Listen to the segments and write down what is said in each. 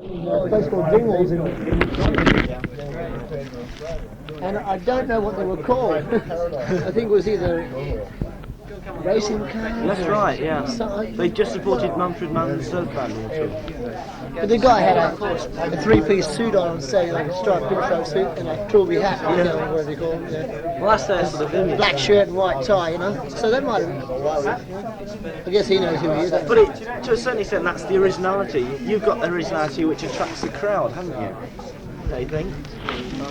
a place called Dingwalls and I don't know what they were called. I think it was either racing cars. That's right, yeah. They just supported Mumford Man's surf band. But the guy had a three-piece suit on stage, like a striped pinstripe suit and a trilby hat, I don't know what they call it. Yeah. Well, that's their sort of image. Black shirt and white tie, you know. So that might have. I guess he knows who he is. But to a certain extent, that's the originality. You've got originality which attracts the crowd, haven't you? Don't you think?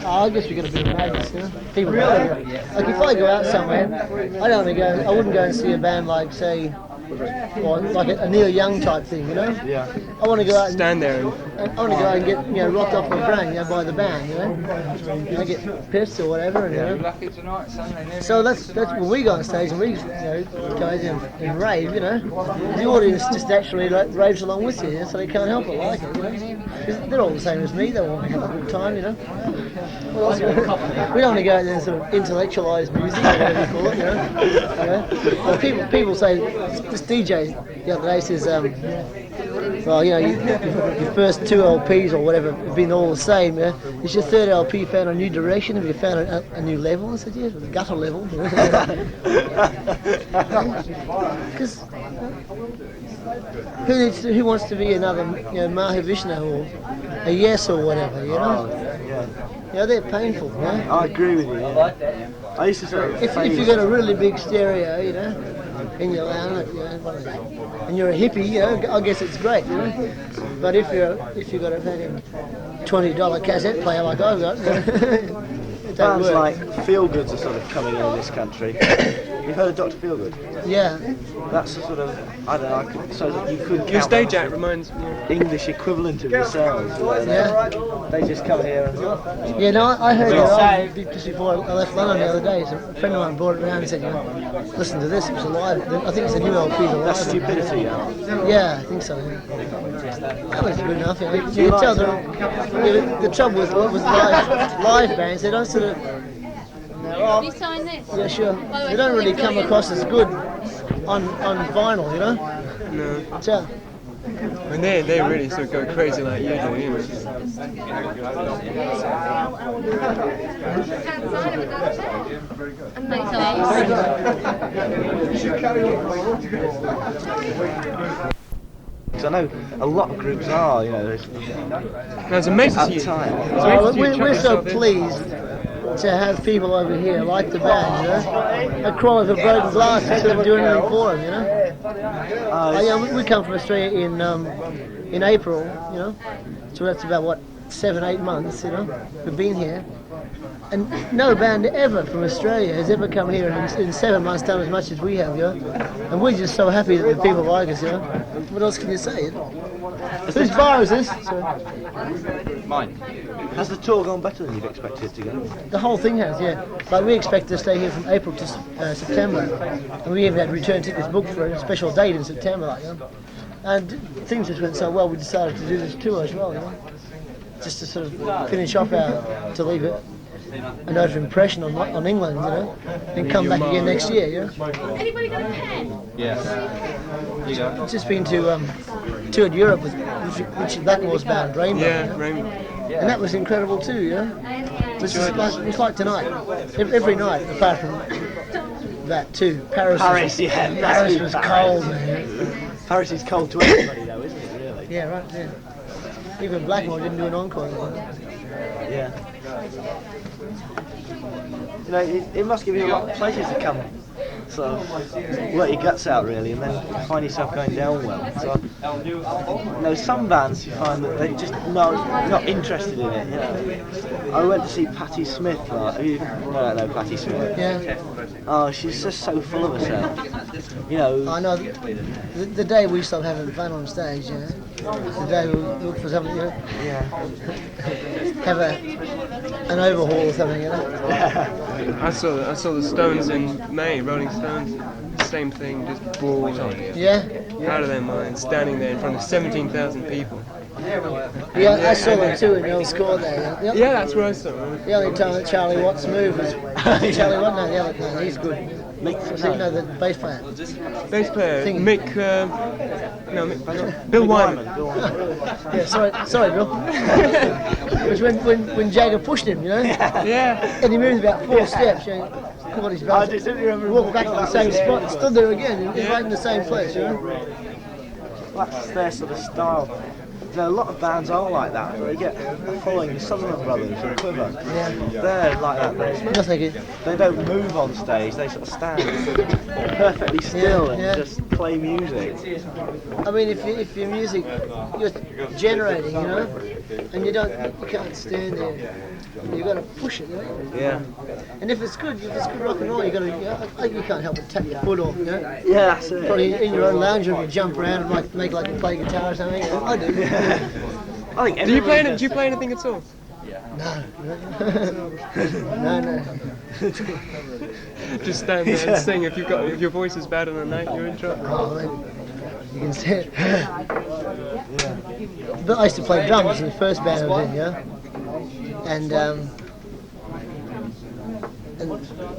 Oh, I guess we got a bit of madness, you know. People like if I go out somewhere, I don't want to go. I wouldn't go and see a band like, say, or like a Neil Young type thing, you know. Yeah. I want to go out and stand there. I want to go out and get rocked off my brain, by the band, you know. I get pissed or whatever, you know. So that's when we go on stage and we go and rave, you know. The audience just naturally raves along with you, so they can't help but like it, you know. 'Cause they're all the same as me. They all have a good time, you know. We don't want to go out there and sort of intellectualise music, or whatever you call it, you know. Well, people say, this DJ the other day says, well, you know, your first 2 LPs or whatever have been all the same. Yeah? Is your third LP found a new direction? Have you found a new level? I said, yeah, the gutter level. Because who wants to be another Mahavishnu or a Yes or whatever, you know? Yeah, they're painful. Yeah? I agree with you. Yeah. I used to say if you've got a really big stereo, you know, in your lounge, and you're a hippie, you know, I guess it's great, you know. But if you've got a fucking $20 cassette player like I've got, bands like Feelgoods are sort of coming in this country. You've heard of Dr. Feelgood? Yeah. That's a sort of, I don't know, so that you could Your stage act reminds me. English equivalent of yourselves. Yeah. They just come here and... Yeah, no, I heard it all just before I left London the other day. So a friend of mine brought it around and said, listen to this, it was alive. I think it's a new LP, alive. That's Stupidity, yeah? Yeah, I think so, yeah. That was good enough, yeah. You can tell the trouble with live bands, they don't sort of... Have you signed this? Yeah, sure. They don't really come across as good on vinyl, you know? No. So, And they really sort of go crazy like you do, you know. Because I know a lot of groups are, you know, It's amazing at to you. time. we're so pleased to have people over here like the band, you know? A crawler for broken glass to sort of do anything for them, you know? We come from Australia in April, you know? So that's about, 7-8 months, you know? We've been here. And no band ever from Australia has ever come here and in 7 months done as much as we have, you know? And we're just so happy that the people like us, you know? What else can you say, you know? Whose bar is this? Mine. Has the tour gone better than you've expected it to go? The whole thing has, yeah. Like we expect to stay here from April to September, and we even had return tickets booked for a special date in September, like, you know. And things just went so well, we decided to do this tour as well, you know, just to sort of finish off to leave a note of impression on England, you know, and come back again next year, you know. Anybody got a pen? Yeah. Just been to toured Europe with Richard Blackmore's band, Rainbow. Yeah, Rainbow. And that was incredible too, you know. It was like tonight, every night, apart from that too. Paris was cold, man. Paris is cold to everybody though, isn't it, really? Yeah, right, yeah. Even Blackmore didn't do an encore. Yeah. You know, it must give you a lot of pleasure to come, sort of work your guts out really, and then find yourself going down well. So, you know, some bands you find that they're just not interested in it. You know, I went to see Patti Smith. I don't know Patti Smith. Yeah. Oh, she's just so full of herself. You know. I know. The day we stop having fun on stage, you know, the day we look for something, you know, have an overhaul or something, you know. I saw the Stones in May, Rolling Stones, same thing, just balls on it. Yeah? Out of their minds, standing there in front of 17,000 people. Yeah, I saw them too in the old score there. Yeah, that's where I saw them. The only time that Charlie Watts moved was Charlie Watts. No, he's good. So, you know, the bass player. Bass player, Singing. Bill Wyman. Yeah, sorry, Bill. It was when Jagger pushed him, you know? Yeah. And he moved about 4 steps, you know, caught his back, walked back to the same spot, and stood there again, right in the same place, you know? That's their sort of style. There are a lot of bands are like that. They get following the Sutherland Brothers or Quiver. Yeah. They're like that. No, thank you. They don't move on stage. They sort of stand perfectly still and just play music. I mean, if your music, you're generating, you know, and you can't stand there. You got to push it, you know? Yeah. And if it's good rock and roll, you can't help but tap your foot off, you know? Yeah, that's it. Probably in your own lounge room, you jump around and make like you play guitar or something. I do. I think Do you play anything at all? No. Just stand there and sing. If your voice is bad on the night, you're in trouble. Oh, man. You can see it. But I used to play drums in the first band I was in, yeah? And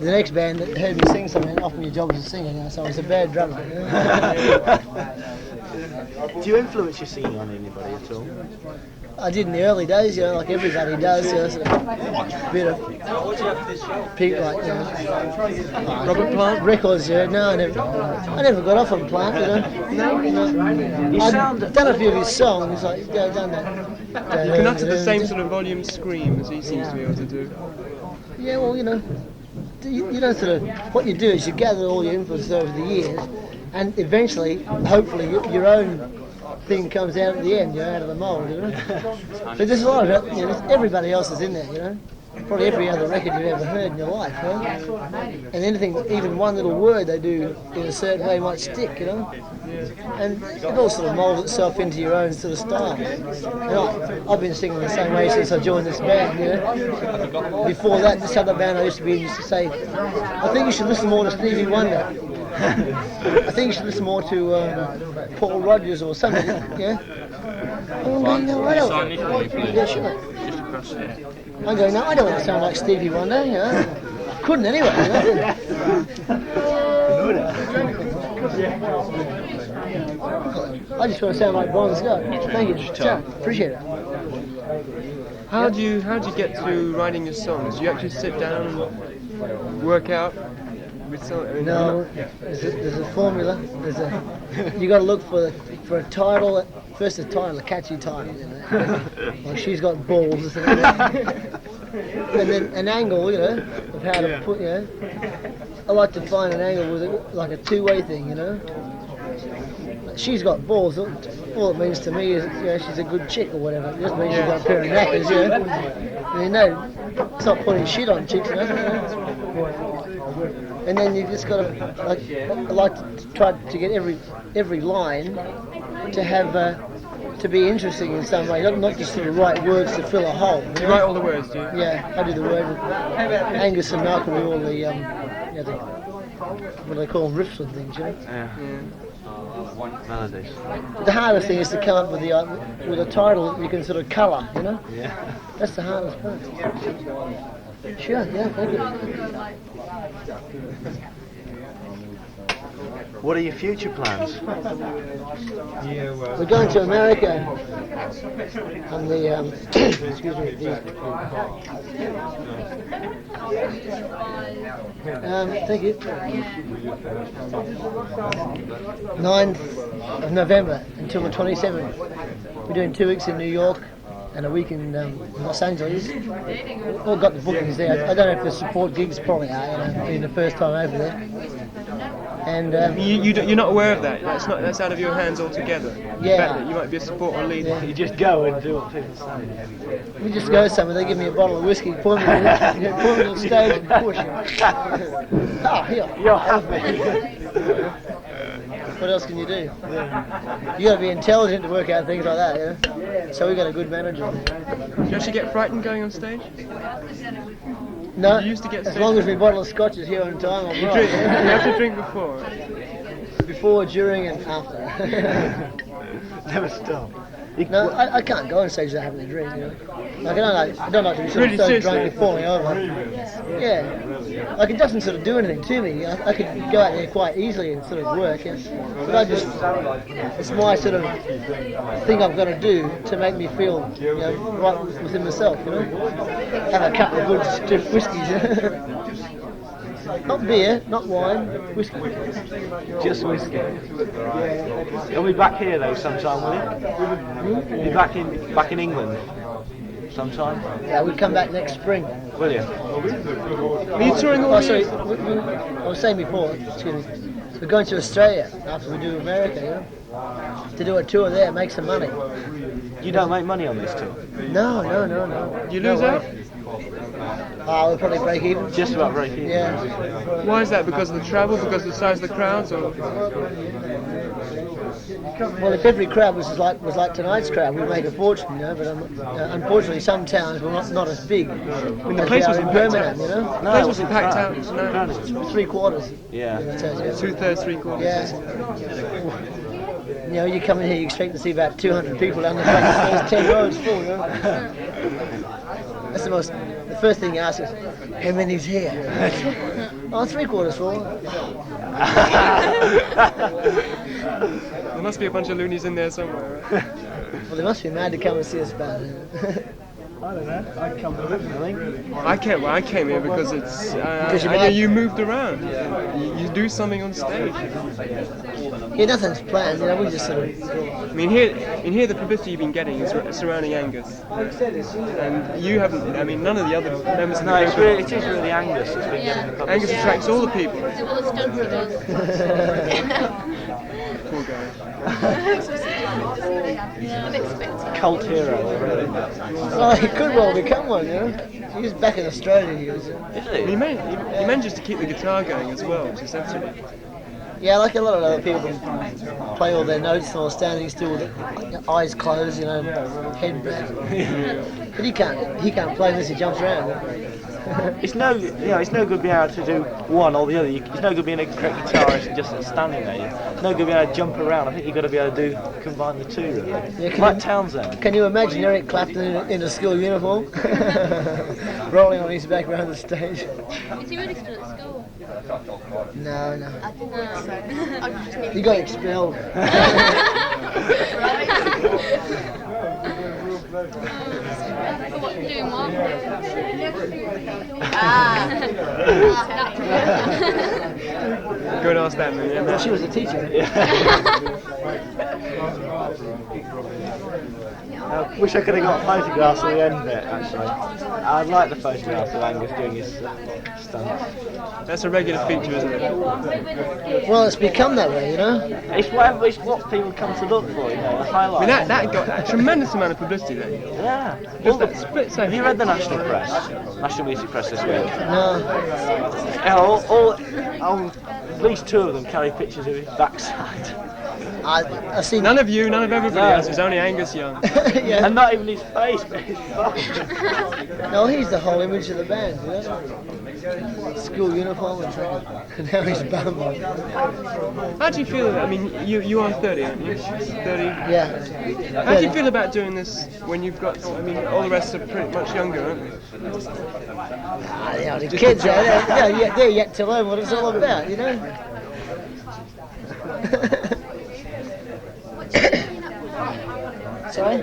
the next band that heard me sing something offered me a job as a singer, you know, so I was a bad drummer. You know? Do you influence your singing on anybody at all? I did in the early days, you know, like everybody does, you know, sort of a bit of people like, you know, Robert Plant? records, yeah. No, I never got off on Plant, you know. You I've sound done a few of his songs, like, done that. You can utter the same sort of volume scream as he seems to be able to do. Yeah, well, you know, you know, sort of, what you do is you gather all your influences over the years, and eventually, hopefully, your own thing comes out at the end, you know, out of the mould, you know. So there's a lot of it, you know, everybody else is in there, you know. Probably every other record you've ever heard in your life, you know. And anything, even one little word they do in a certain way might stick, you know. And it all sort of moulds itself into your own sort of style. And I've been singing the same way since I joined this band, you know. Before that, this other band I used to be in used to say, I think you should listen more to Stevie Wonder. I think you should listen more to Paul Rodgers or something, yeah? Yeah, sure. I go, no, I don't want to sound like Stevie Wonder, you know. Couldn't anyway, you know. I just want to sound like Bon Scott. Thank you. Ciao. Appreciate it. How do you get to writing your songs? Do you actually sit down and work out with some? No, there's a formula. You got to look for a title. First, a catchy title. You know? Like She's Got Balls or something. And then an angle, you know, of how to put. You know, I like to find an angle with like a two-way thing. You know. She's got balls. All it means to me is, you know, she's a good chick or whatever. It just means she's got a pair of knackers, you know. And you know, it's not putting shit on chicks, you know. And then you just got to, like, I like to try to get every line to have to be interesting in some way, not just sort of write words to fill a hole. Do you write all the words, do you? Yeah, I do the word. Angus and Malcolm do all the, you know, what do they call them, riffs and things, you know. Yeah. Melodies. The hardest thing is to come up with a title that you can sort of colour, you know? Yeah. That's the hardest part. Sure, yeah, thank you. What are your future plans? We're going to America on the, excuse me, thank you. 9th of November until the 27th. We're doing 2 weeks in New York and a week in Los Angeles. All got the bookings there. I don't know if the support gigs probably are, you know, being the first time over there. And you're not aware of that. That's out of your hands altogether. Yeah. The fact that you might be a support or lead. Yeah. You just go and do what people say. we just go somewhere, they give me a bottle of whiskey, point me on the stage and push it. Oh, here. You're happy. What else can you do? You got to be intelligent to work out things like that, you know? So we got a good manager. Do you actually get frightened going on stage? No, You used to get as stage long as my bottle of scotch is here on time, I'm You right. drink. You have to drink before. Before, during and after. Never stop. No, I can't go on stage without having a drink. You know, like I don't like to be sort Really of so seriously? drunk and falling over. Yeah, like it doesn't sort of do anything to me. I could go out there quite easily and sort of work, yeah. But it's my sort of thing I've got to do to make me feel, you know, right within myself. You know, have a couple of good stiff whiskies. Not beer, not wine, whiskey. Just whiskey. You'll be back here though sometime, will you? You'll be back in England sometime. Yeah, we come back next spring. Will you? Are you touring all Oh, the sorry, I was saying before, excuse me, we're going to Australia after we do America, you know, to do a tour there, make some money. You don't make money on this tour? No. You lose out? Oh, we'll probably break even. Just about break even. Yeah. Why is that? Because of the travel? Because of the size of the crowds? Or Well, if every crowd was like tonight's crowd, we'd make a fortune, you know. But unfortunately, some towns were not as big. I mean, the as place they was are in packed Birmingham, out. you know. The place was packed out. No. 3/4. Yeah. 2/3, 3/4. Yeah. You know, you come in here, you expect to see about 200 people down the front. There's 10 rows full, you know. That's the first thing you ask is, how many's here? Oh, 3/4 full. There must be a bunch of loonies in there somewhere. Right? Well, they must be mad to come and see us about it. I don't know. I'd come with them, I think. I came here because it's. Because I know you moved around. You do something on stage. Yeah, nothing's planned, you know, we just sort of... I mean, here the publicity you've been getting is surrounding Angus, and you haven't. I mean, none of the other members of the No, group. it is really Angus that's been getting the publicity. Angus attracts all the people. Do all the stunts he does. Poor guy. Yeah, unexpected. Cult hero, really. Oh, he could well become one, you know. He's back in Australia, he is. Is He he? manages to keep the guitar going as well, which is absolutely. Yeah, like a lot of other people can play all their notes and all standing still with their eyes closed, you know, head back. But he can't play unless he jumps around. It's no good being able to do one or the other. It's no good being a great guitarist and just standing there. It's no good being able to jump around. I think you've got to be able to combine the two, really. Yeah, Like Townsend. Can you imagine Eric Clapton in a school uniform, rolling on his back around the stage? Is he really still at school? No. No. He got expelled. For what, doing what? Go and ask that man. Yeah, Well, she was a teacher. I wish I could have got photographs at the end bit, actually. I'd like the photographs of Angus doing his stunts. That's a regular feature, isn't it? Well, it's become that way, you know. It's what people come to look for, you know, the I highlights. mean, that got a tremendous amount of publicity then. Yeah. Just that split second. Have you read the National Press? National Music Press this week? No. Yeah, at least two of them carry pictures of his backside. I've seen. None of you, none of everybody No. else. It's only Angus Young. Yeah. And not even his face, but his body. No, he's the whole image of the band, you know. School uniform and now he's bum. How do you feel? I mean, you are 30, aren't you? 30. Yeah. How do you feel about doing this when you've got? I mean, all the rest are pretty much younger, aren't they? You know, the kids, they're yet to learn what it's all about, you know. Sorry?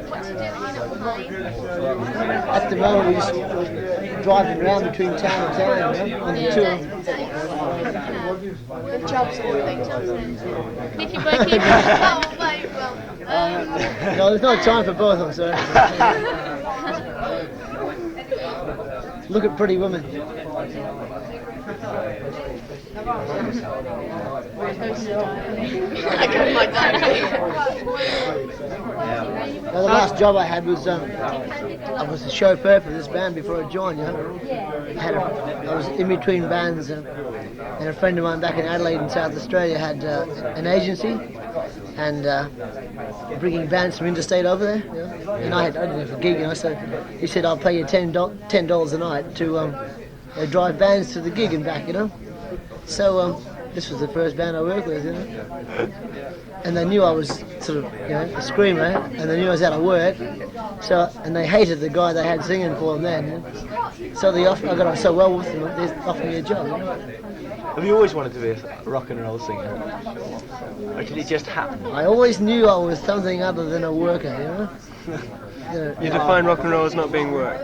At the moment, we're driving around between town and town, you know, on the tour. Good job, schooling. If you break even, No, there's no time for both of them, so. Look at Pretty Women. Now, the last job I had was I was a chauffeur for this band before I joined. You know, I was in between bands, and a friend of mine back in Adelaide in South Australia had an agency, and bringing bands from interstate over there. You know? And I didn't have a gig, you know, so he said I'll pay you $10 a night to drive bands to the gig and back, you know. So this was the first band I worked with, you know. And they knew I was sort of, you know, a screamer, and they knew I was out of work. So, and they hated the guy they had singing for them then. You know? So I got on so well with them, they offered me a job. You know? Have you always wanted to be a rock and roll singer? Or did it just happen? I always knew I was something other than a worker, you know. You define rock and roll as not being work.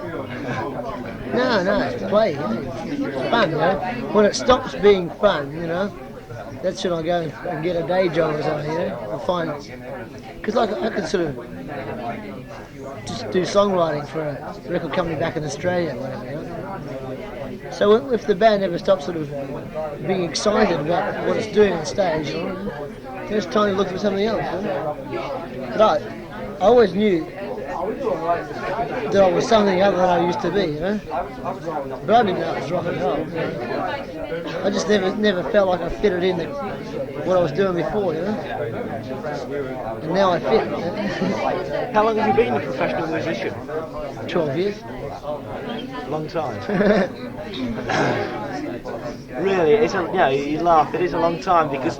No, it's play. You know? It's fun, you know. When it stops being fun, you know, that's when I go and get a day job or something, you know. I find, because I could sort of just do songwriting for a record company back in Australia, whatever, you know. So if the band ever stops sort of being excited about what it's doing on stage, you know, then it's time to look for something else. You know? But I always knew that I was something other than I used to be, you know. But I didn't know it was rock and roll. You know? I just never felt like I fitted in what I was doing before, you know. And now I fit. You know? How long have you been a professional musician? 12 years. Long time. Really, it's a, you laugh. It is a long time because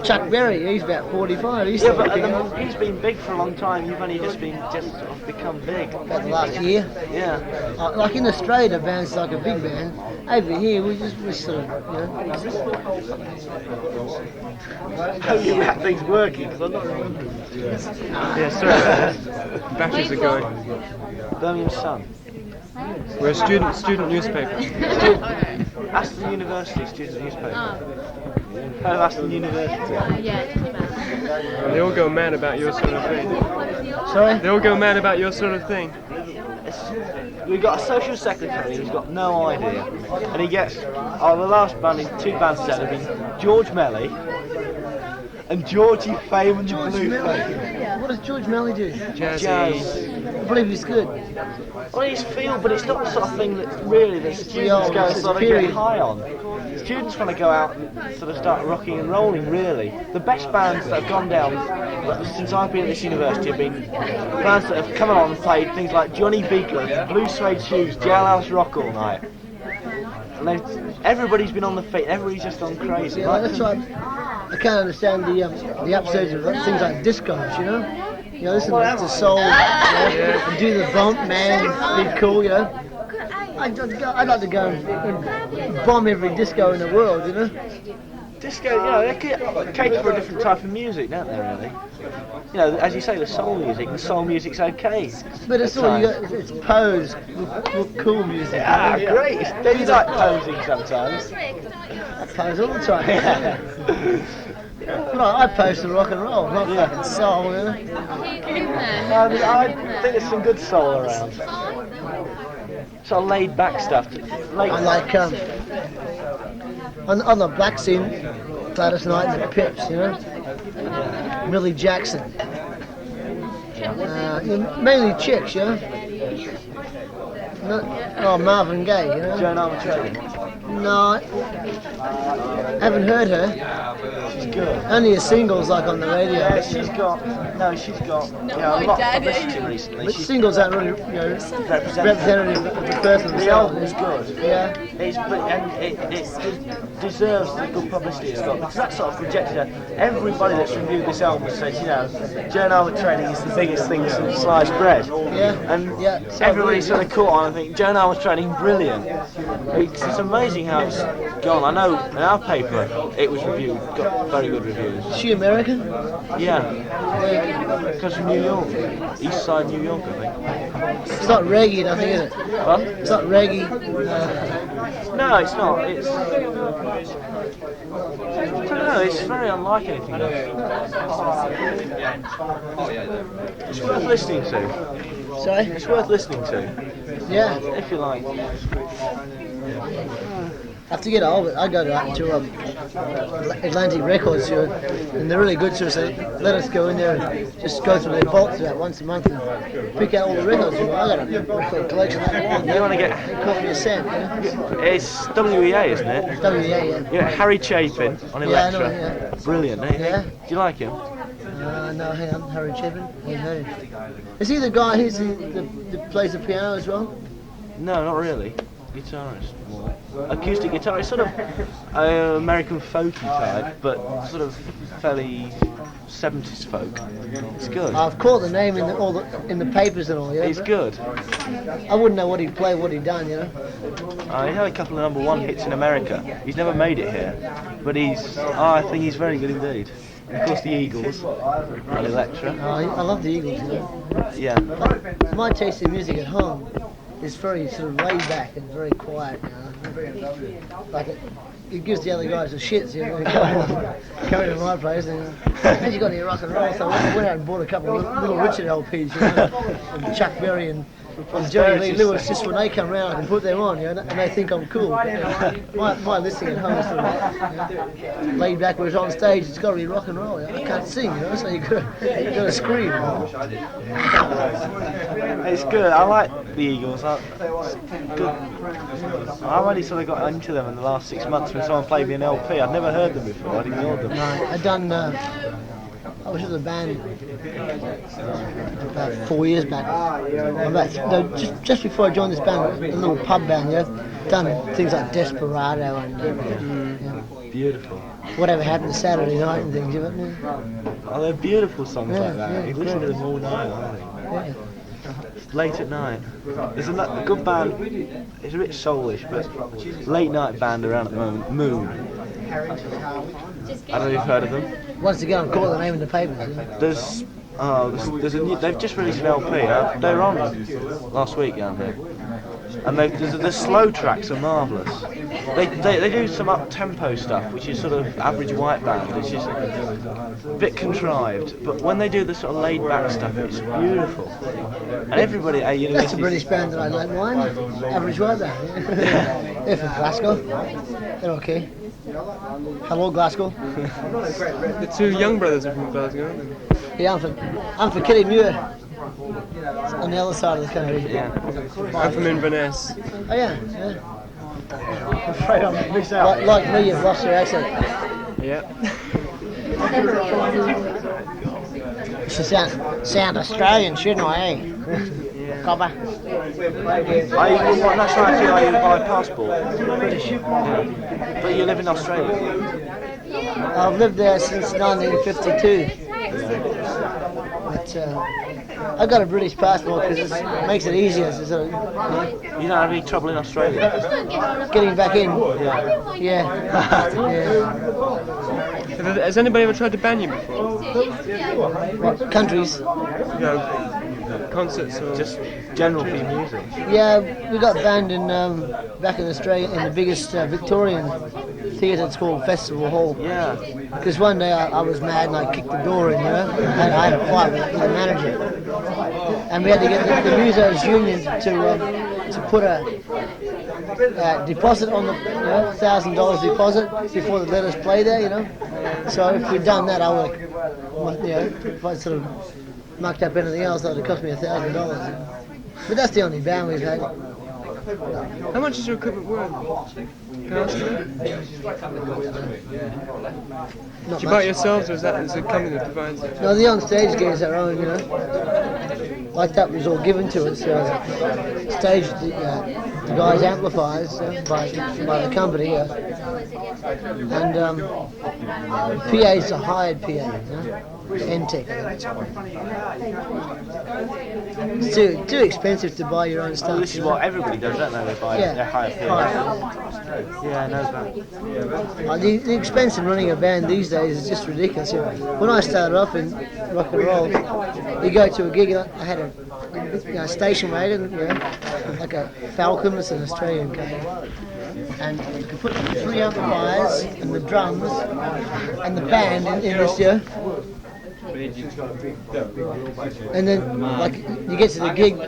Chuck Berry, he's about 45. He's yeah, still but he's been big for a long time. You've only just sort of become big. about the last year. Yeah. Like in Australia, the band's like a big band. Over here, we sort of, you know. How you got things working? Because I'm not remembering. Yeah, sorry about that. Batteries are going. Birmingham Sun. We're a student newspaper. Aston University student newspaper. Oh. Heard of Aston University? Yeah, it's bad. They all go mad about your sort of thing. Sorry? They all go mad about your sort of thing. We've got a social secretary who's got no idea, and he gets. Oh, the last band, two bands together have been George Melly and Georgie Fame and George the Blue Melly. Fame. What does George Melly do? Jazzy. I believe he's good. Well, he's feel, but it's not the sort of thing that really the students old- go it's sort of period. get high on. Students want to go out and sort of start rocking and rolling, really. The best bands that have gone down since I've been at this university have been bands that have come on and played things like Johnny Beaker, Blue Suede Shoes, Jailhouse Rock all night. And everybody's been on the feet, everybody's just gone crazy. Yeah, that's right. I can't understand the upsurge of things like discos, you know? You know, listen to soul, you know, and do the bump, man, be cool, you know? I'd like to go and bomb every disco in the world, you know? Disco, you know, they cater for a different type of music, don't they, really? You know, as you say, the soul music's okay. But it's all you got, it's pose with cool music. Ah, you know? great. Don't you like posing sometimes? I pose all the time. But I pose to rock and roll, not fucking soul, you know? I think there's some good soul around. Sort of laid back stuff. I like on the black scene, Gladys Knight and the Pips, you know. Millie Jackson, mainly chicks, you know. Marvin Gaye, you know. Joan Armatrading. No, haven't heard her. She's good. Only her singles like on the radio. Yeah, she's got a lot of publicity recently. But She's singles aren't really, you know, representative of the person the themselves. album is good. Yeah. It deserves the good publicity it's got because that sort of projected her. Everybody that's reviewed this album says, you know, Joan Armatrading is the biggest thing since sliced bread. Yeah. And Yeah, so everybody's good. sort of caught on and think Joan Armatrading brilliant. It's amazing how it's gone. I know in our paper it was reviewed, got very good reviews. Is she American? Yeah. Comes from New York, East Side New York, I think. It's not reggae, nothing, is it? What? It's not reggae. No, it's not. It's. I don't know. It's very unlike anything else. It's worth listening to. Sorry? It's worth listening to, Yeah. if you like. I have to get hold of it. I go to Atlantic Records, you know, and they're really good to us. They let us go in there and just go through their vaults about once a month and pick out all the records. You know, I got a record collection that I want. You want to get? They call me a cent, you know? It's WEA, isn't it? WEA, yeah. Yeah, Harry Chapin on Yeah, I know, Electra. yeah. Brilliant, eh? Yeah. Do you like him? No, hang on, Harry Chapin. Yeah, heard him. Is he the guy that plays the piano as well? No, not really. guitarist, more acoustic guitar. It's sort of American folky type, but sort of fairly 70s folk. It's good. I've caught the name in in the papers and all. Yeah, He's good. I wouldn't know what he'd played, what he'd done. You know. He had a couple of #1 hits in America. He's never made it here, but I think he's very good indeed. And of course the Eagles and Electra. I love the Eagles. You know. Yeah. My taste in music at home is very sort of laid back and very quiet. You know. Like it gives the other guys the shits. You know. Coming to my place and you got any rock and roll. So I went out and bought a couple of Little Richard LPs. You know, and Chuck Berry and Jerry Lee Lewis. Just when they come round, I can put them on. You know, and they think I'm cool. But, you know, my listening at home is sort of laid back. Whereas on stage, it's got to be rock and roll. You know? I can't sing, you know, so you got to scream. You know? It's good. I like the Eagles. I've only sort of got into them in the last 6 months when someone played me an LP. I'd never heard them before. I'd ignored them. I'd done. I was with a band about 4 years back. Just before I joined this band, a little pub band. Yeah, done things like Desperado and Beautiful. Whatever Happened Saturday Night and things. You know? Oh, they're beautiful songs like that. Yeah, You listen to them all night, aren't they? Yeah. Late at night. There's a good band. It's a bit soulish, but late night band around at the moment. Moon. I don't know if you've heard of them. Once again, I've caught the name in the papers. There's a new. They've just released an LP. They were on last week down here, and the slow tracks are marvellous. They do some up-tempo stuff, which is sort of average white band. It's just a bit contrived, but when they do the sort of laid-back stuff, it's beautiful. And everybody at university. That's a British band that I like. Mine, Average White Band. Yeah. They're from Glasgow. They're okay. Hello, Glasgow. The two young brothers are from Glasgow. Yeah, I'm from Killymuir, on the other side of the country. Yeah. I'm from Inverness. Oh yeah. I'm afraid I'm mixed out. Like me, you've lost your accent. Yeah. Should sound Australian, shouldn't I? Eh? Yeah. Copper. What nationality are you by passport? British. Yeah. But you live in Australia. I've lived there since 1952. But I got a British passport because it makes it easier. So, You don't have any trouble in Australia? getting back in. Yeah. Yeah. Has anybody ever tried to ban you before? What, countries? You know, concerts or Just general theme music. Yeah, we got banned in back in Australia in the biggest Victorian theatre. It's called Festival Hall. Yeah. Because one day I was mad and I kicked the door in, you know, and I had a fight with the manager. And we had to get the Musos Union to put a deposit on the $1,000 deposit before they let us play there, you know. So if we'd done that, I would, if I sort of mucked up anything else, that would have cost me $1,000. But that's the only ban we've had. how much is your equipment worth? Can I ask you that? Not Do you buy it much. yourselves or is it a company that provides it? No, the on-stage gear is our own, you know. Like that was all given to us. Stage, the guys' amplifiers by the company. And PA's a hired PA, you know. N-Tech. It's too expensive to buy your own stuff. Well, this is what everybody does, don't they? They buy their higher PA. Yeah, I know that. The expense in running a band these days is just ridiculous. You know. When I started off in rock and roll, you go to a gig, I had a station wagon, like a Falcon, it's an Australian car. And you could put 3 amplifiers and the drums and the band in this year. And then, like, you get to the gig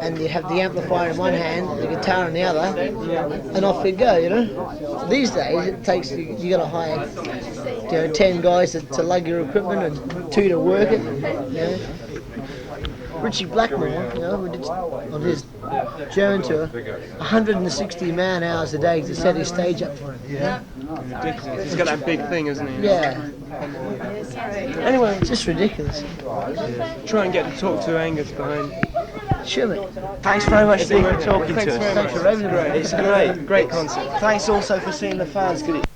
and you have the amplifier in one hand, the guitar in the other, and off you go, you know. These days, it takes, you got to hire 10 guys to lug your equipment and 2 to work it, you know. Richie Blackmore, you know, on his German tour, 160 man-hours a day to set his stage up for him. Yeah. Ridiculous. He's got that big thing, isn't he? Yeah. Anyway, it's just ridiculous. Try and get to talk to Angus behind. Sure, mate. Thanks very much, Steve, for talking Thanks to us. very much. Thanks for raving about it. It's great. Great concert. Thanks also for seeing the fans. Good.